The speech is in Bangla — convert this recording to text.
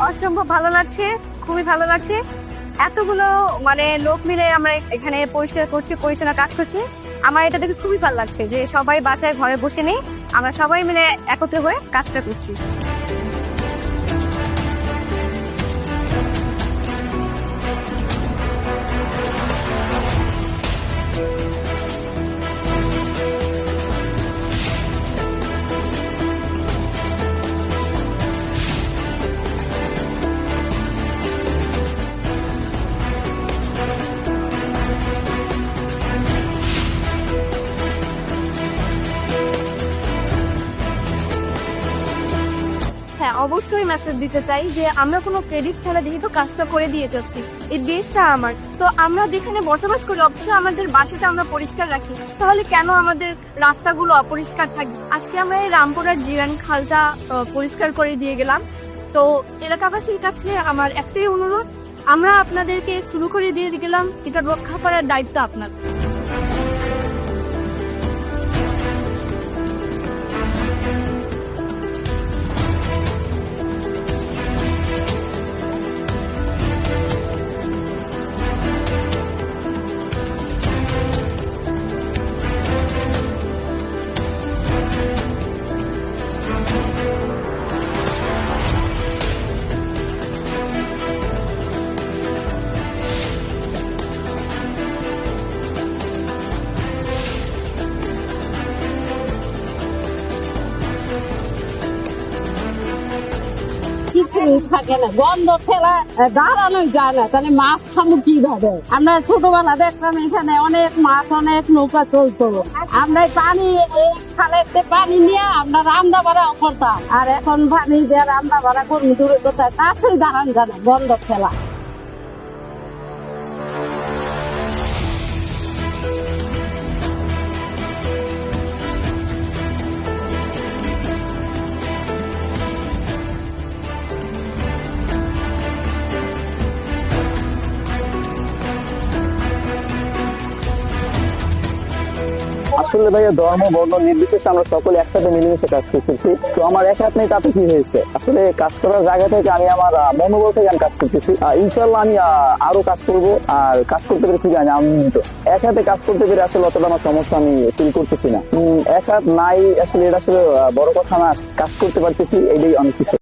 অসম্ভব ভালো লাগছে, খুবই ভালো লাগছে। এতগুলো মানে লোক মিলে আমরা এখানে পরিষ্কার করছি, পরিচ্ছন্ন কাজ করছি। আমার এটা দেখে খুবই ভালো লাগছে যে সবাই বাসায় ঘরে বসে নেই, আমরা সবাই মিলে একত্রে হয়ে কাজটা করছি। হ্যাঁ, অবশ্যই মেসেজ দিতে চাই যে আমরা কোনো ক্রেডিট ছাড়া যেহেতু কাজটা করে দিয়ে যাচ্ছি, এই দেশটা আমার, তো আমরা যেখানে বসবাস করি অবশ্যই আমাদের বাসাটা আমরা পরিষ্কার রাখি, তাহলে কেন আমাদের রাস্তাগুলো অপরিষ্কার থাকবে? আজকে আমরা এই রামপুরার জিরান খালটা পরিষ্কার করে দিয়ে গেলাম। তো এলাকাবাসীর কাছে আমার একটাই অনুরোধ, আমরা আপনাদেরকে শুরু করে দিয়ে গেলাম, এটা রক্ষা করার দায়িত্ব আপনার। কিছুই থাকে না, বন্ধ ঠেলা দাঁড়ানোই যায় না, তাহলে মাছ খামো কিভাবে? আমরা ছোটবেলা দেখলাম এখানে অনেক মাছ, অনেক নৌকা চলতো, আমরা পানি এই খালেতে পানি নিয়ে আমরা রান্না বাড়া করতাম, আর এখন পানি দিয়ে রান্না বাড়া করবো দূরে কোথায়, কাছেই দাঁড়ান যায় না, বন্ধ ঠেলা। আসলে ভাইয়া ধর্ম বর্ণ নির্বিশেষে আমরা সকলে একসাথে মিলেমিশে কাজ করতেছি। তো আমার এক হাত নেই তাতে কি হয়েছে, আসলে কাজ করার জায়গা থেকে আমি আমার মনোবল থেকে আমি কাজ করতেছি। ইনশাল্লাহ আমি আরো কাজ করব, আর কাজ করতে পেরে খুবই আনন্দিত। এক হাতে কাজ করতে পেরে আসলে অতটা আমার সমস্যা আমি ফিল করতেছি না। এক হাত নাই আসলে এটা আসলে বড় কথা না, কাজ করতে পারতেছি, এটাই অনেক কিছু।